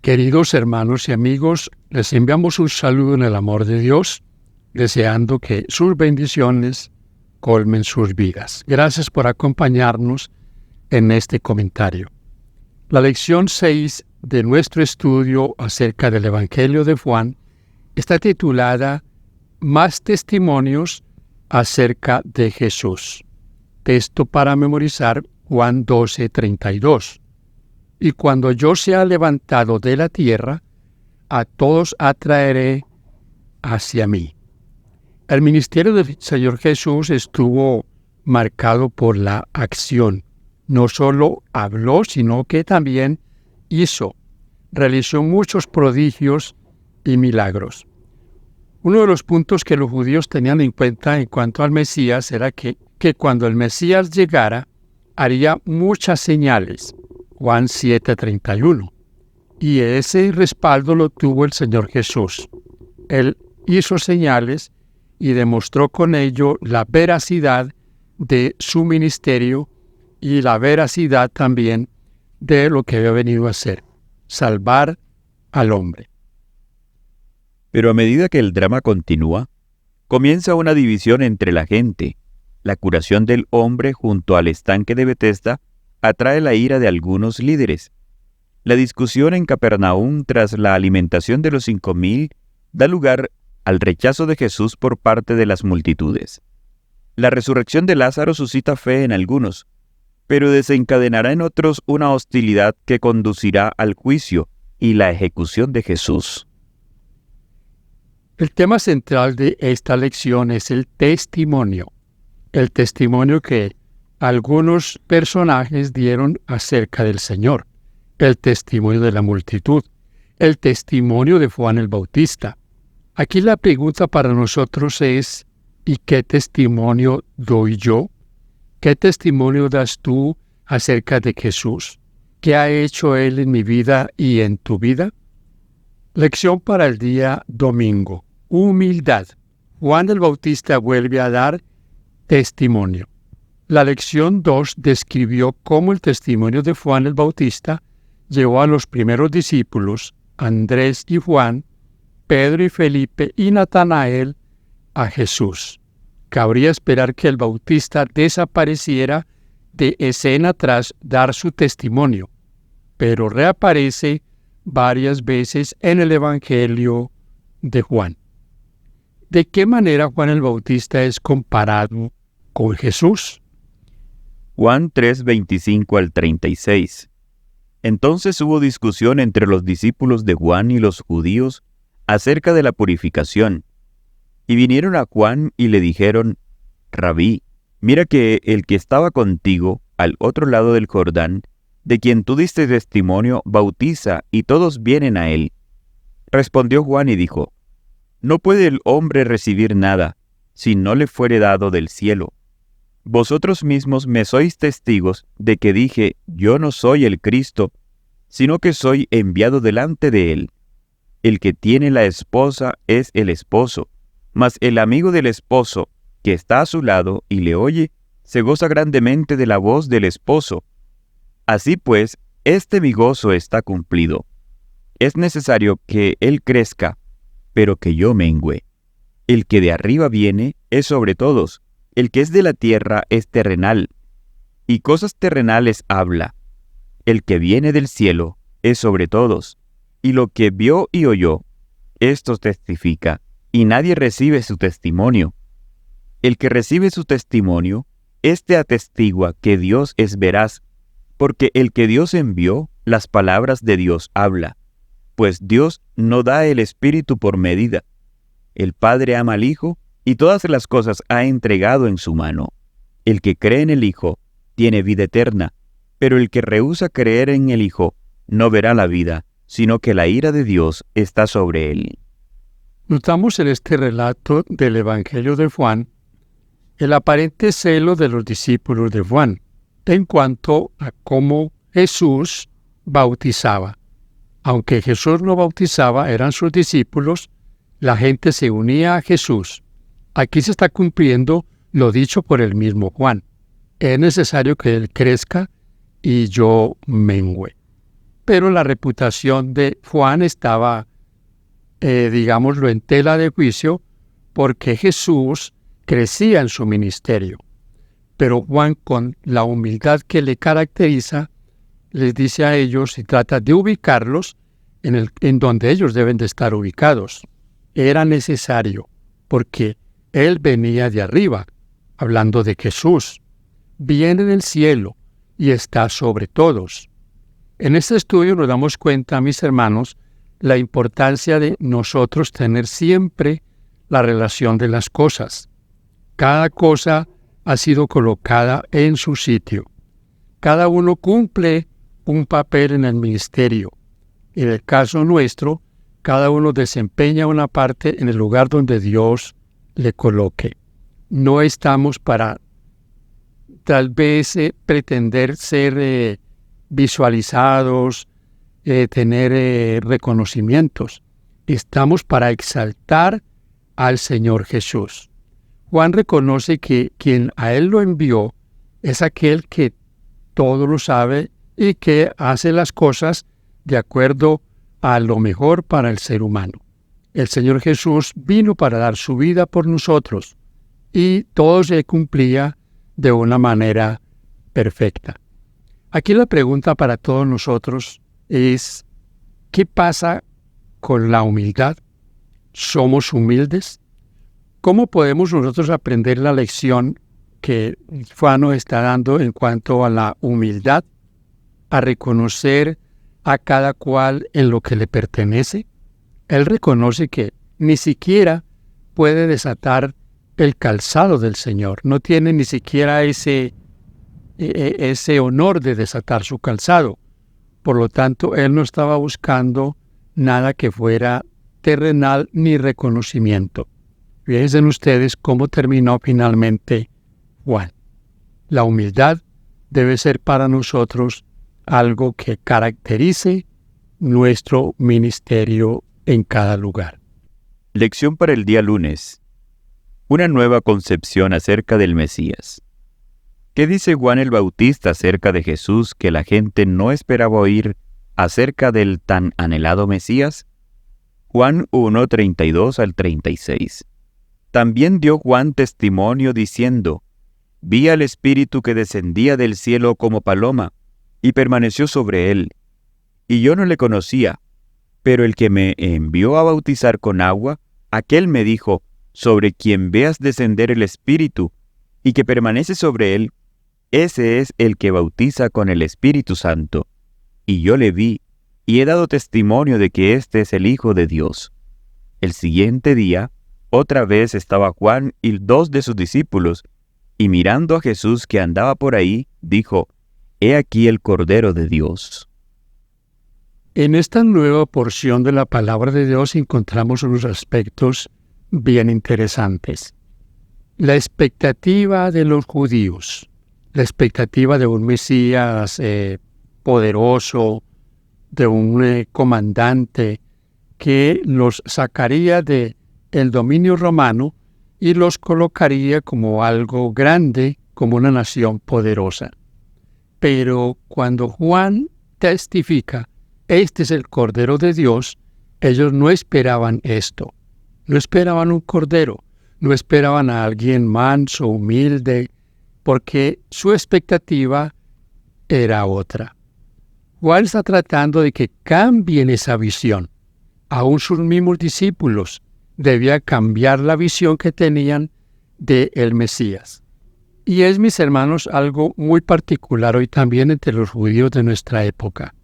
Queridos hermanos y amigos, les enviamos un saludo en el amor de Dios, deseando que sus bendiciones colmen sus vidas. Gracias por acompañarnos en este comentario. La lección 6 de nuestro estudio acerca del Evangelio de Juan está titulada Más testimonios acerca de Jesús. Texto para memorizar Juan 12:32. Y cuando yo sea levantado de la tierra, a todos atraeré hacia mí. El ministerio del Señor Jesús estuvo marcado por la acción. No solo habló, sino que también realizó muchos prodigios y milagros. Uno de los puntos que los judíos tenían en cuenta en cuanto al Mesías era que cuando el Mesías llegara, haría muchas señales. Juan 7:31. Y ese respaldo lo tuvo el Señor Jesús. Él hizo señales y demostró con ello la veracidad de su ministerio y la veracidad también de lo que había venido a hacer, salvar al hombre. Pero a medida que el drama continúa, comienza una división entre la gente. La curación del hombre junto al estanque de Betesda atrae la ira de algunos líderes. La discusión en Capernaum tras la alimentación de los 5,000 da lugar al rechazo de Jesús por parte de las multitudes. La resurrección de Lázaro suscita fe en algunos, pero desencadenará en otros una hostilidad que conducirá al juicio y la ejecución de Jesús. El tema central de esta lección es el testimonio que algunos personajes dieron acerca del Señor, el testimonio de la multitud, el testimonio de Juan el Bautista. Aquí la pregunta para nosotros es, ¿y qué testimonio doy yo? ¿Qué testimonio das tú acerca de Jesús? ¿Qué ha hecho Él en mi vida y en tu vida? Lección para el día domingo. Humildad. Juan el Bautista vuelve a dar testimonio. La lección 2 describió cómo el testimonio de Juan el Bautista llevó a los primeros discípulos, Andrés y Juan, Pedro y Felipe y Natanael, a Jesús. Cabría esperar que el Bautista desapareciera de escena tras dar su testimonio, pero reaparece varias veces en el Evangelio de Juan. ¿De qué manera Juan el Bautista es comparado con Jesús? Juan 3:25 al 36. Entonces hubo discusión entre los discípulos de Juan y los judíos acerca de la purificación. Y vinieron a Juan y le dijeron, Rabí, mira que el que estaba contigo al otro lado del Jordán, de quien tú diste testimonio, bautiza, y todos vienen a él. Respondió Juan y dijo, No puede el hombre recibir nada, si no le fuere dado del cielo. Vosotros mismos me sois testigos de que dije, yo no soy el Cristo, sino que soy enviado delante de él. El que tiene la esposa es el esposo, mas el amigo del esposo, que está a su lado y le oye, se goza grandemente de la voz del esposo. Así pues, mi gozo está cumplido. Es necesario que él crezca, pero que yo mengüe. El que de arriba viene es sobre todos. El que es de la tierra es terrenal, y cosas terrenales habla. El que viene del cielo es sobre todos, y lo que vio y oyó, esto testifica, y nadie recibe su testimonio. El que recibe su testimonio, atestigua que Dios es veraz, porque el que Dios envió, las palabras de Dios habla, pues Dios no da el Espíritu por medida. El Padre ama al Hijo, y todas las cosas ha entregado en su mano. El que cree en el Hijo tiene vida eterna, pero el que rehúsa creer en el Hijo no verá la vida, sino que la ira de Dios está sobre él. Notamos en este relato del Evangelio de Juan el aparente celo de los discípulos de Juan en cuanto a cómo Jesús bautizaba. Aunque Jesús no bautizaba, eran sus discípulos, la gente se unía a Jesús. Aquí se está cumpliendo lo dicho por el mismo Juan. Es necesario que Él crezca y yo mengüe. pero la reputación de Juan estaba, digámoslo, en tela de juicio, porque Jesús crecía en su ministerio. Pero Juan, con la humildad que le caracteriza, les dice a ellos y trata de ubicarlos en donde ellos deben de estar ubicados. Era necesario, porque él venía de arriba, hablando de Jesús. Viene del cielo y está sobre todos. En este estudio nos damos cuenta, mis hermanos, la importancia de nosotros tener siempre la relación de las cosas. Cada cosa ha sido colocada en su sitio. Cada uno cumple un papel en el ministerio. En el caso nuestro, cada uno desempeña una parte en el lugar donde Dios le coloque. No estamos para tal vez pretender ser visualizados, tener reconocimientos. Estamos para exaltar al Señor Jesús. Juan reconoce que quien a él lo envió es aquel que todo lo sabe y que hace las cosas de acuerdo a lo mejor para el ser humano. El Señor Jesús vino para dar su vida por nosotros y todo se cumplía de una manera perfecta. Aquí la pregunta para todos nosotros es, ¿qué pasa con la humildad? ¿Somos humildes? ¿Cómo podemos nosotros aprender la lección que Juan nos está dando en cuanto a la humildad, a reconocer a cada cual en lo que le pertenece? Él reconoce que ni siquiera puede desatar el calzado del Señor, no tiene ni siquiera ese honor de desatar su calzado. Por lo tanto, él no estaba buscando nada que fuera terrenal ni reconocimiento. Fíjense ustedes cómo terminó finalmente Juan. La humildad debe ser para nosotros algo que caracterice nuestro ministerio en cada lugar. Lección para el día lunes. Una nueva concepción acerca del Mesías. ¿Qué dice Juan el Bautista acerca de Jesús que la gente no esperaba oír acerca del tan anhelado Mesías? Juan 1, 32 al 36. También dio Juan testimonio diciendo: Vi al Espíritu que descendía del cielo como paloma, y permaneció sobre él. Y yo no le conocía, pero el que me envió a bautizar con agua, aquel me dijo: Sobre quien veas descender el Espíritu, y que permanece sobre él, ese es el que bautiza con el Espíritu Santo. Y yo le vi, y he dado testimonio de que este es el Hijo de Dios. El siguiente día, otra vez estaba Juan y 2 de sus discípulos, y mirando a Jesús que andaba por ahí, dijo: He aquí el Cordero de Dios. En esta nueva porción de la palabra de Dios encontramos unos aspectos bien interesantes. La expectativa de los judíos, la expectativa de un Mesías poderoso, de un comandante que los sacaría del dominio romano y los colocaría como algo grande, como una nación poderosa. Pero cuando Juan testifica, este es el Cordero de Dios, ellos no esperaban esto. No esperaban un cordero, no esperaban a alguien manso, humilde, porque su expectativa era otra. Juan está tratando de que cambien esa visión. Aún sus mismos discípulos debían cambiar la visión que tenían del Mesías. Y es, mis hermanos, algo muy particular hoy también entre los judíos de nuestra época.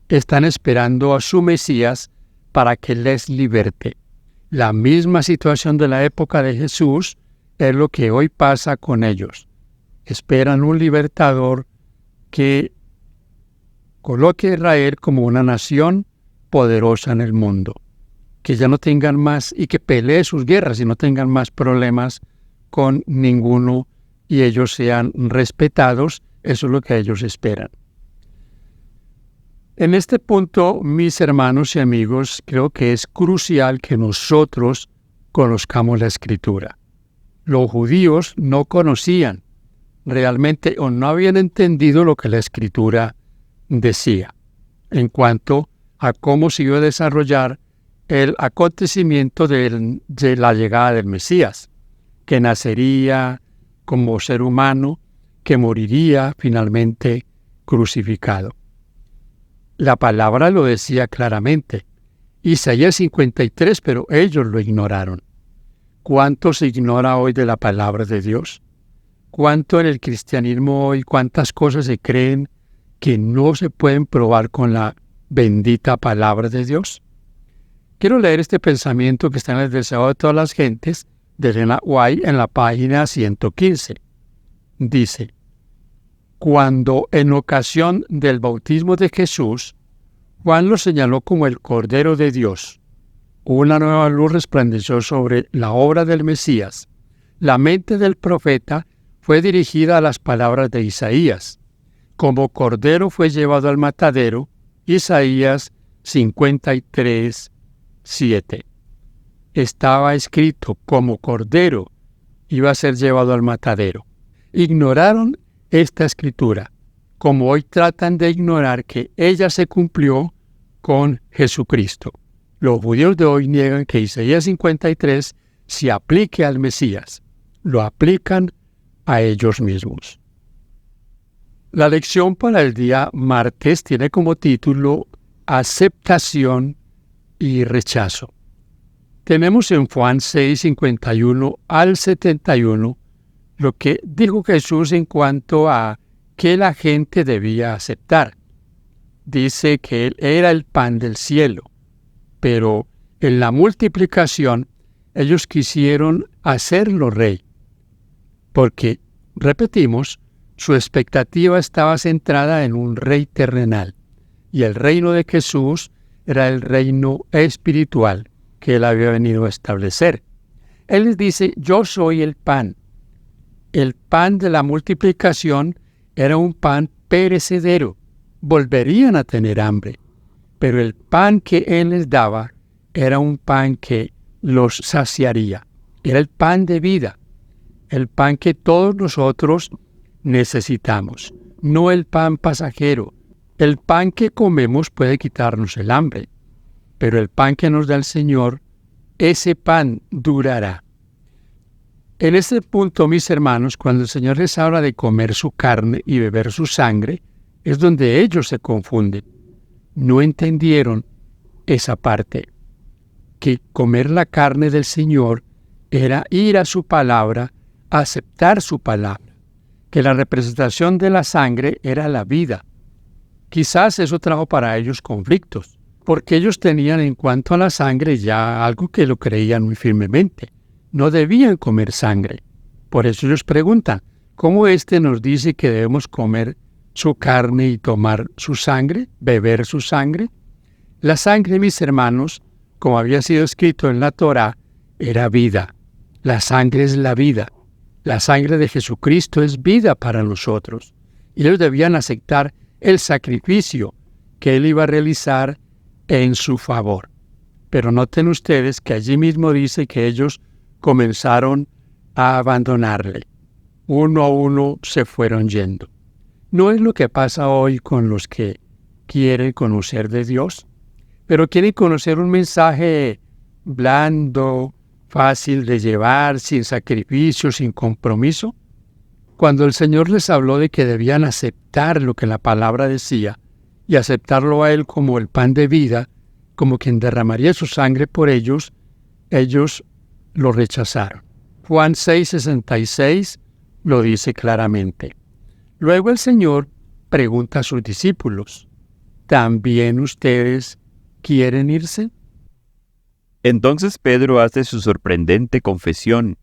Están esperando a su Mesías para que les liberte. La misma situación de la época de Jesús es lo que hoy pasa con ellos. Esperan un libertador que coloque a Israel como una nación poderosa en el mundo. Que ya no tengan más y que pelee sus guerras y no tengan más problemas con ninguno y ellos sean respetados. Eso es lo que ellos esperan. En este punto, mis hermanos y amigos, creo que es crucial que nosotros conozcamos la Escritura. Los judíos no conocían realmente o no habían entendido lo que la Escritura decía. en cuanto a cómo se iba a desarrollar el acontecimiento de la llegada del Mesías, que nacería como ser humano, que moriría finalmente crucificado. La palabra lo decía claramente. Isaías 53, pero ellos lo ignoraron. ¿Cuánto se ignora hoy de la palabra de Dios? ¿Cuánto en el cristianismo hoy, cuántas cosas se creen que no se pueden probar con la bendita palabra de Dios? Quiero leer este pensamiento que está en el Deseo de todas las gentes, de Elena White, en la página 115. Dice: cuando en ocasión del bautismo de Jesús, Juan lo señaló como el Cordero de Dios, una nueva luz resplandeció sobre la obra del Mesías. La mente del profeta fue dirigida a las palabras de Isaías. Como cordero fue llevado al matadero, Isaías 53, 7. Estaba escrito: como cordero iba a ser llevado al matadero. Ignoraron esta escritura, como hoy tratan de ignorar que ella se cumplió con Jesucristo. Los judíos de hoy niegan que Isaías 53 se aplique al Mesías. Lo aplican a ellos mismos. La lección para el día martes tiene como título Aceptación y rechazo. Tenemos en Juan 6, 51 al 71 lo que dijo Jesús en cuanto a qué la gente debía aceptar. Dice que Él era el pan del cielo, pero en la multiplicación ellos quisieron hacerlo rey, porque, repetimos, su expectativa estaba centrada en un rey terrenal, y el reino de Jesús era el reino espiritual que Él había venido a establecer. Él les dice: yo soy el pan. El pan de la multiplicación era un pan perecedero. Volverían a tener hambre, pero el pan que Él les daba era un pan que los saciaría. Era el pan de vida, el pan que todos nosotros necesitamos, no el pan pasajero. El pan que comemos puede quitarnos el hambre, pero el pan que nos da el Señor, ese pan durará. En este punto, mis hermanos, cuando el Señor les habla de comer su carne y beber su sangre, es donde ellos se confunden. No entendieron esa parte, que comer la carne del Señor era ir a su palabra, aceptar su palabra, que la representación de la sangre era la vida. Quizás eso trajo para ellos conflictos, porque ellos tenían en cuanto a la sangre ya algo que lo creían muy firmemente. No debían comer sangre. Por eso ellos preguntan: ¿cómo nos dice que debemos comer su carne y tomar su sangre, beber su sangre? La sangre, mis hermanos, como había sido escrito en la Torá, era vida. La sangre es la vida. La sangre de Jesucristo es vida para nosotros. Y ellos debían aceptar el sacrificio que Él iba a realizar en su favor. Pero noten ustedes que allí mismo dice que ellos comenzaron a abandonarle. Uno a uno se fueron yendo. ¿No es lo que pasa hoy con los que quieren conocer de Dios? Pero quieren conocer un mensaje blando, fácil de llevar, sin sacrificio, sin compromiso. Cuando el Señor les habló de que debían aceptar lo que la palabra decía y aceptarlo a Él como el pan de vida, como quien derramaría su sangre por ellos, ellos lo rechazaron. Juan 6:66 lo dice claramente. Luego el Señor pregunta a sus discípulos: ¿también ustedes quieren irse? Entonces Pedro hace su sorprendente confesión,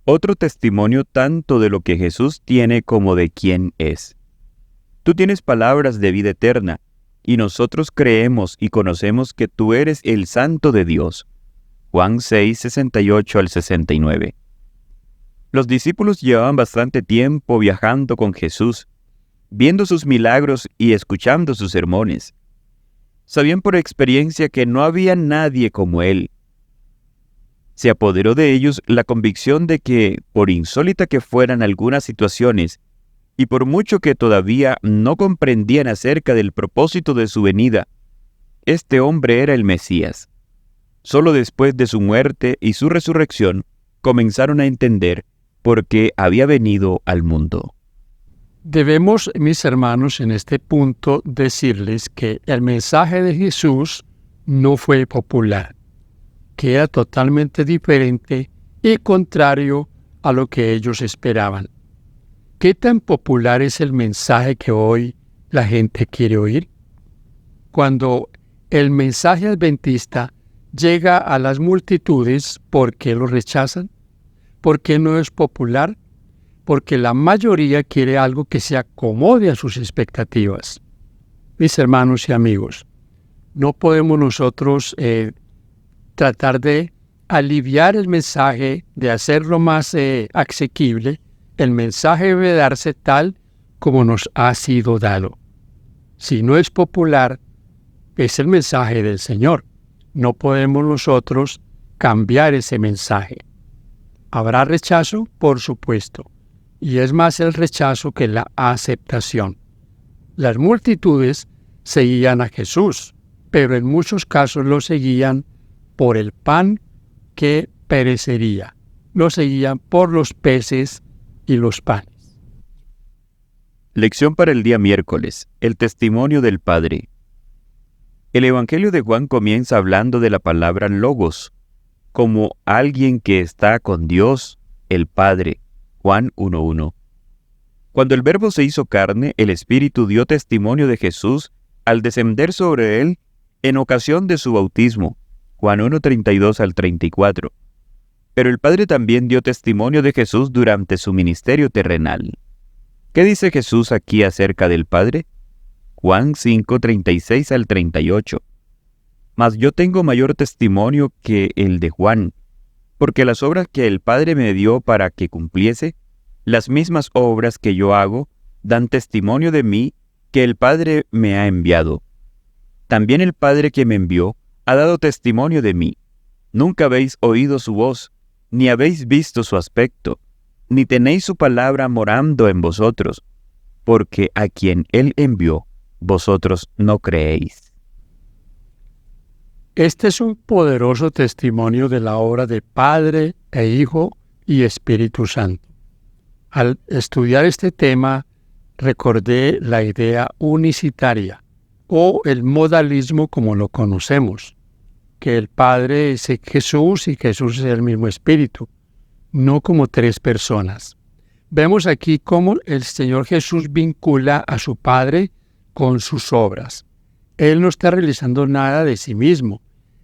otro testimonio tanto de lo que Jesús tiene como de quién es. Tú tienes palabras de vida eterna, y nosotros creemos y conocemos que tú eres el Santo de Dios. Juan 6, 68 al 69. Los discípulos llevaban bastante tiempo viajando con Jesús, viendo sus milagros y escuchando sus sermones. Sabían por experiencia que no había nadie como Él. Se apoderó de ellos la convicción de que, por insólita que fueran algunas situaciones, y por mucho que todavía no comprendían acerca del propósito de su venida, este hombre era el Mesías. Solo después de su muerte y su resurrección comenzaron a entender por qué había venido al mundo. Debemos, mis hermanos, en este punto decirles que el mensaje de Jesús no fue popular, que era totalmente diferente y contrario a lo que ellos esperaban. ¿Qué tan popular es el mensaje que hoy la gente quiere oír? Cuando el mensaje adventista llega a las multitudes, ¿por qué lo rechazan? ¿Por qué no es popular? Porque la mayoría quiere algo que se acomode a sus expectativas. Mis hermanos y amigos, no podemos nosotros tratar de aliviar el mensaje, de hacerlo más asequible. El mensaje debe darse tal como nos ha sido dado. Si no es popular, es el mensaje del Señor. No podemos nosotros cambiar ese mensaje. ¿Habrá rechazo? Por supuesto. Y es más el rechazo que la aceptación. Las multitudes seguían a Jesús, pero en muchos casos lo seguían por el pan que perecería. Lo seguían por los peces y los panes. Lección para el día miércoles. El testimonio del Padre. El Evangelio de Juan comienza hablando de la palabra logos, como alguien que está con Dios, el Padre. Juan 1:1. Cuando el Verbo se hizo carne, el Espíritu dio testimonio de Jesús al descender sobre él en ocasión de su bautismo. Juan 1:32 al 34. Pero el Padre también dio testimonio de Jesús durante su ministerio terrenal. ¿Qué dice Jesús aquí acerca del Padre? Juan 5:36 al 38. Mas yo tengo mayor testimonio que el de Juan, porque las obras que el Padre me dio para que cumpliese, las mismas obras que yo hago, dan testimonio de mí que el Padre me ha enviado. También el Padre que me envió ha dado testimonio de mí. Nunca habéis oído su voz, ni habéis visto su aspecto, ni tenéis su palabra morando en vosotros, porque a quien Él envió, vosotros no creéis. Este es un poderoso testimonio de la obra de Padre e Hijo y Espíritu Santo. Al estudiar este tema, recordé la idea unicitaria o el modalismo como lo conocemos, que el Padre es Jesús y Jesús es el mismo Espíritu, no como tres personas. Vemos aquí cómo el Señor Jesús vincula a su Padre con sus obras. Él no está realizando nada de sí mismo.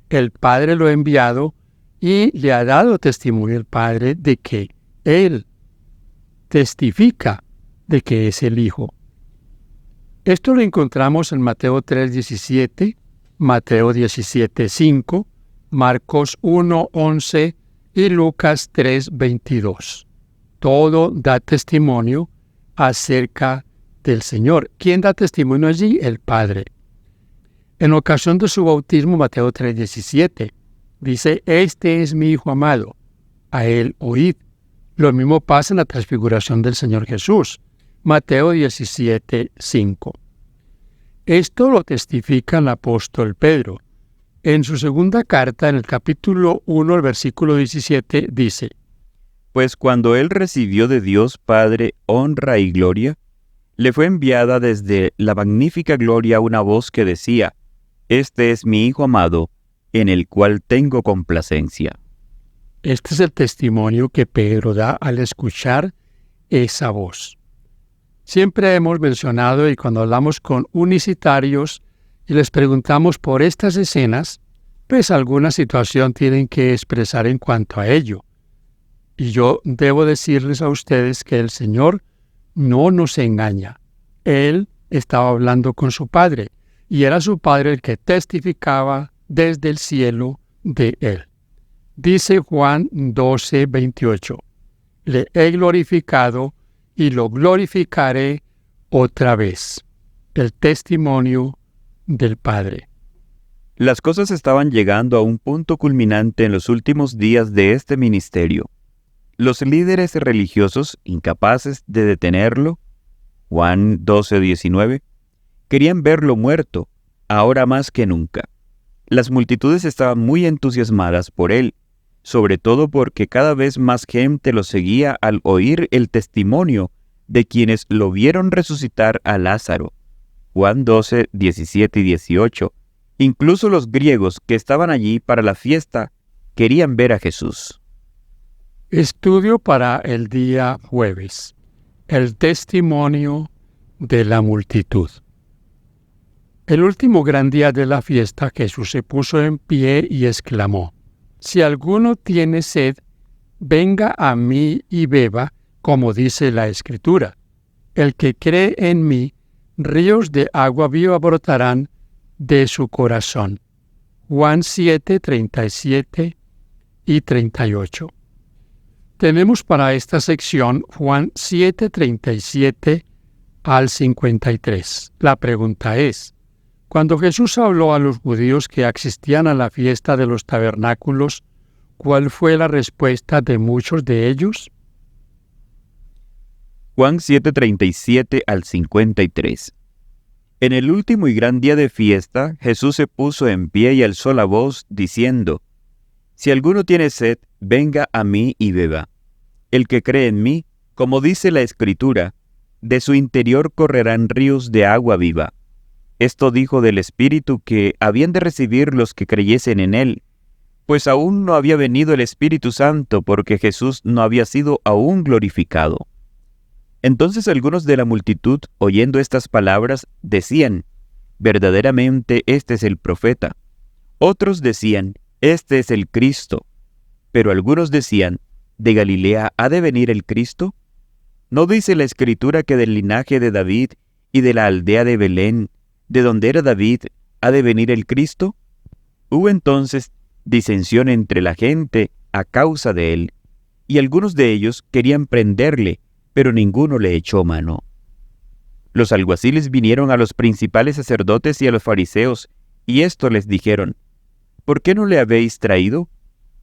El Padre lo ha enviado y le ha dado testimonio al Padre de que Él testifica de que es el Hijo. Esto lo encontramos en Mateo 3:17, Mateo 17:5, Marcos 1:11 y Lucas 3:22. Todo da testimonio acerca del Señor. ¿Quién da testimonio allí? El Padre. En ocasión de su bautismo, Mateo 3:17, dice, este es mi Hijo amado, a él oíd. Lo mismo pasa en la transfiguración del Señor Jesús, Mateo 17:5. Esto lo testifica el apóstol Pedro. En su segunda carta, en el capítulo 1, el versículo 17, dice, Pues cuando él recibió de Dios Padre honra y gloria, le fue enviada desde la magnífica gloria una voz que decía, Este es mi Hijo amado, en el cual tengo complacencia. Este es el testimonio que Pedro da al escuchar esa voz. Siempre hemos mencionado, y cuando hablamos con unicitarios y les preguntamos por estas escenas, pues alguna situación tienen que expresar en cuanto a ello. Y yo debo decirles a ustedes que el Señor no nos engaña. Él estaba hablando con su Padre, y era su Padre el que testificaba desde el cielo de Él. Dice Juan 12:28, le he glorificado y lo glorificaré otra vez. El testimonio del Padre. Las cosas estaban llegando a un punto culminante en los últimos días de este ministerio. Los líderes religiosos, incapaces de detenerlo, Juan 12:19, querían verlo muerto, ahora más que nunca. Las multitudes estaban muy entusiasmadas por él, sobre todo porque cada vez más gente lo seguía al oír el testimonio de quienes lo vieron resucitar a Lázaro. Juan 12:17 y 18. Incluso los griegos que estaban allí para la fiesta querían ver a Jesús. Estudio para el día jueves. El testimonio de la multitud. El último gran día de la fiesta, Jesús se puso en pie y exclamó: Si alguno tiene sed, venga a mí y beba, como dice la Escritura. El que cree en mí, ríos de agua viva brotarán de su corazón. Juan 7:37 y 38. Tenemos para esta sección Juan 7:37 al 53. La pregunta es: cuando Jesús habló a los judíos que asistían a la fiesta de los tabernáculos, ¿cuál fue la respuesta de muchos de ellos? Juan 7:37 al 53. En el último y gran día de fiesta, Jesús se puso en pie y alzó la voz, diciendo: Si alguno tiene sed, venga a mí y beba. El que cree en mí, como dice la Escritura, de su interior correrán ríos de agua viva. Esto dijo del Espíritu que habían de recibir los que creyesen en él, pues aún no había venido el Espíritu Santo porque Jesús no había sido aún glorificado. Entonces algunos de la multitud, oyendo estas palabras, decían: Verdaderamente este es el profeta. Otros decían: Este es el Cristo. Pero algunos decían: ¿De Galilea ha de venir el Cristo? ¿No dice la Escritura que del linaje de David y de la aldea de Belén, de donde era David, ha de venir el Cristo? Hubo entonces disensión entre la gente a causa de él, y algunos de ellos querían prenderle, pero ninguno le echó mano. Los alguaciles vinieron a los principales sacerdotes y a los fariseos, y esto les dijeron: ¿Por qué no le habéis traído?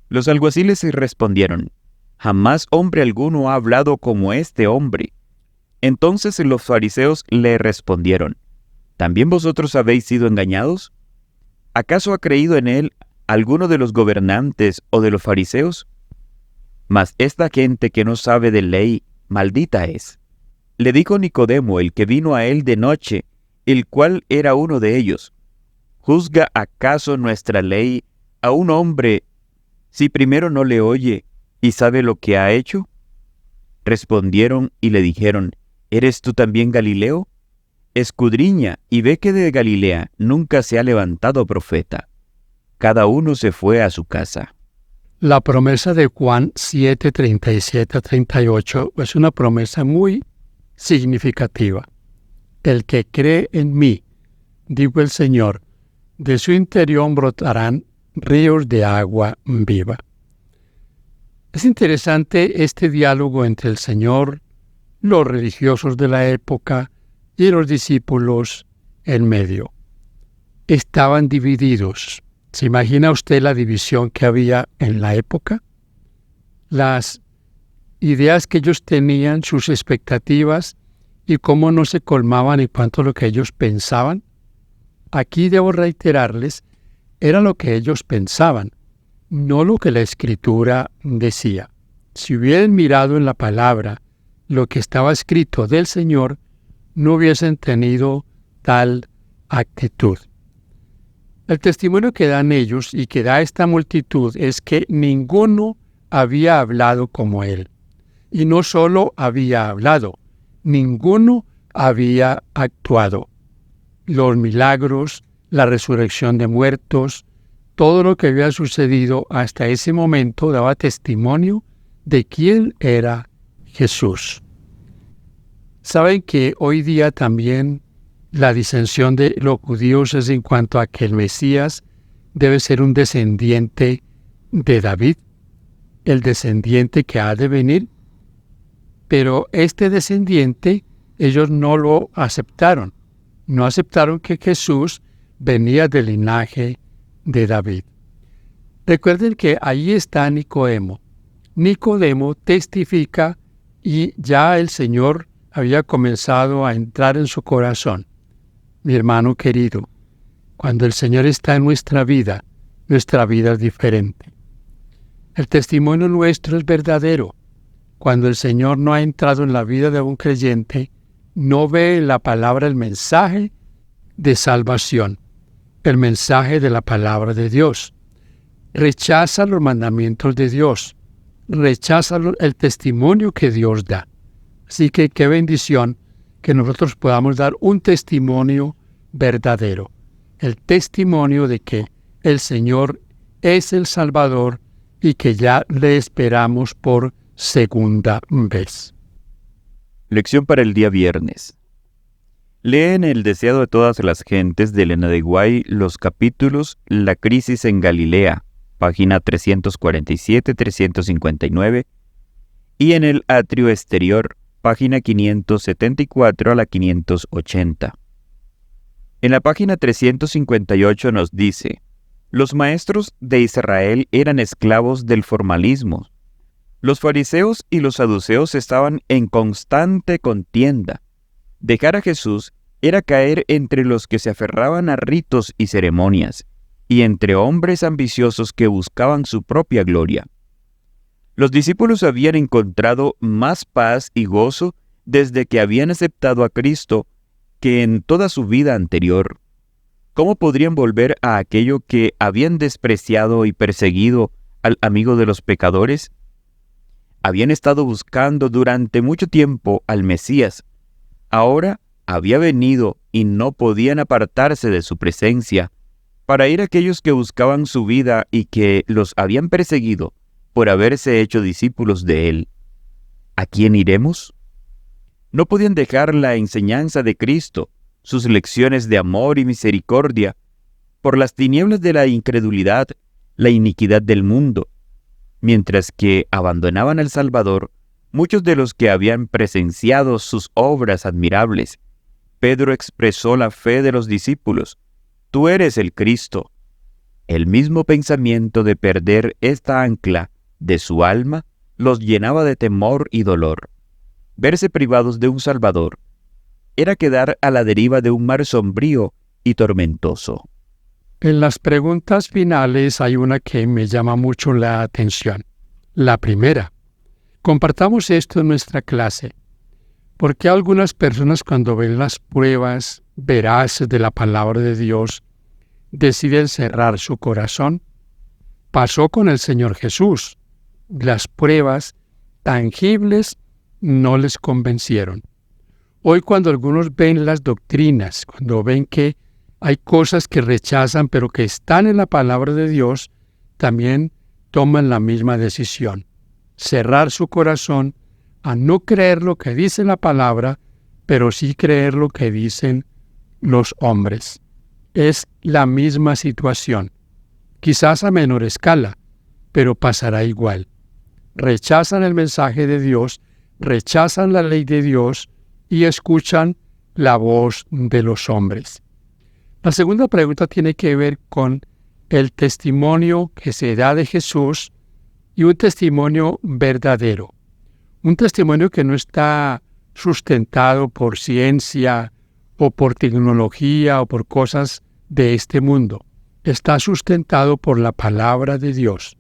Los alguaciles respondieron: Jamás hombre alguno ha hablado como este hombre. Entonces los fariseos le respondieron: ¿También vosotros habéis sido engañados? ¿Acaso ha creído en él alguno de los gobernantes o de los fariseos? Mas esta gente que no sabe de ley, maldita es. Le dijo Nicodemo, el que vino a él de noche, el cual era uno de ellos: ¿Juzga acaso nuestra ley a un hombre si primero no le oye y sabe lo que ha hecho? Respondieron y le dijeron: ¿Eres tú también Galileo? Escudriña y ve que de Galilea nunca se ha levantado profeta. Cada uno se fue a su casa. La promesa de Juan 7:37 a 38 es una promesa muy significativa. El que cree en mí, dijo el Señor, de su interior brotarán ríos de agua viva. Es interesante este diálogo entre el Señor, los religiosos de la época y los discípulos en medio. Estaban divididos. ¿Se imagina usted la división que había en la época? Las ideas que ellos tenían, sus expectativas y cómo no se colmaban en cuanto a lo que ellos pensaban. Aquí debo reiterarles, era lo que ellos pensaban, no lo que la Escritura decía. Si hubieran mirado en la palabra lo que estaba escrito del Señor, no hubiesen tenido tal actitud. El testimonio que dan ellos y que da esta multitud es que ninguno había hablado como él. Y no solo había hablado, ninguno había actuado. Los milagros, la resurrección de muertos, todo lo que había sucedido hasta ese momento daba testimonio de quién era Jesús. Saben que hoy día también la disensión de los judíos es en cuanto a que el Mesías debe ser un descendiente de David, el descendiente que ha de venir. Pero este descendiente ellos no lo aceptaron. No aceptaron que Jesús venía del linaje de David. Recuerden que ahí está Nicodemo. Nicodemo testifica y ya el Señor había comenzado a entrar en su corazón. Mi hermano querido, cuando el Señor está en nuestra vida es diferente. El testimonio nuestro es verdadero. Cuando el Señor no ha entrado en la vida de un creyente, no ve en la palabra el mensaje de salvación, el mensaje de la palabra de Dios. Rechaza los mandamientos de Dios, rechaza el testimonio que Dios da. Así que qué bendición que nosotros podamos dar un testimonio verdadero, el testimonio de que el Señor es el Salvador y que ya le esperamos por segunda vez. Lección para el día viernes. Lee en El deseado de todas las gentes de Elena de White los capítulos La crisis en Galilea, página 347-359, y en El atrio exterior, página 574 a la 580. En la página 358 nos dice: los maestros de Israel eran esclavos del formalismo. Los fariseos y los saduceos estaban en constante contienda. Dejar a Jesús era caer entre los que se aferraban a ritos y ceremonias, y entre hombres ambiciosos que buscaban su propia gloria. Los discípulos habían encontrado más paz y gozo desde que habían aceptado a Cristo que en toda su vida anterior. ¿Cómo podrían volver a aquello que habían despreciado y perseguido al amigo de los pecadores? Habían estado buscando durante mucho tiempo al Mesías. Ahora había venido y no podían apartarse de su presencia. Para ir a aquellos que buscaban su vida y que los habían perseguido por haberse hecho discípulos de él. ¿A quién iremos? No podían dejar la enseñanza de Cristo, sus lecciones de amor y misericordia, por las tinieblas de la incredulidad, la iniquidad del mundo. Mientras que abandonaban al Salvador, muchos de los que habían presenciado sus obras admirables, Pedro expresó la fe de los discípulos: «Tú eres el Cristo». El mismo pensamiento de perder esta ancla de su alma los llenaba de temor y dolor. Verse privados de un Salvador era quedar a la deriva de un mar sombrío y tormentoso. En las preguntas finales hay una que me llama mucho la atención. La primera: compartamos esto en nuestra clase. ¿Por qué algunas personas, cuando ven las pruebas veraces de la palabra de Dios, deciden cerrar su corazón? Pasó con el Señor Jesús. Las pruebas tangibles no les convencieron. Hoy, cuando algunos ven las doctrinas, cuando ven que hay cosas que rechazan pero que están en la palabra de Dios, también toman la misma decisión: cerrar su corazón a no creer lo que dice la palabra, pero sí creer lo que dicen los hombres. Es la misma situación, quizás a menor escala, pero pasará igual. Rechazan el mensaje de Dios, rechazan la ley de Dios y escuchan la voz de los hombres. La segunda pregunta tiene que ver con el testimonio que se da de Jesús y un testimonio verdadero. Un testimonio que no está sustentado por ciencia o por tecnología o por cosas de este mundo. Está sustentado por la palabra de Dios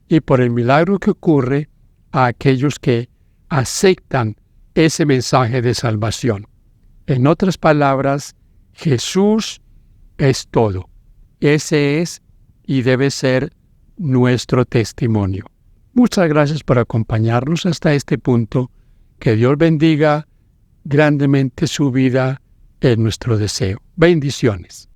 y por el milagro que ocurre a aquellos que aceptan ese mensaje de salvación. En otras palabras, Jesús es todo. Ese es y debe ser nuestro testimonio. Muchas gracias por acompañarnos hasta este punto. Que Dios bendiga grandemente su vida, es nuestro deseo. Bendiciones.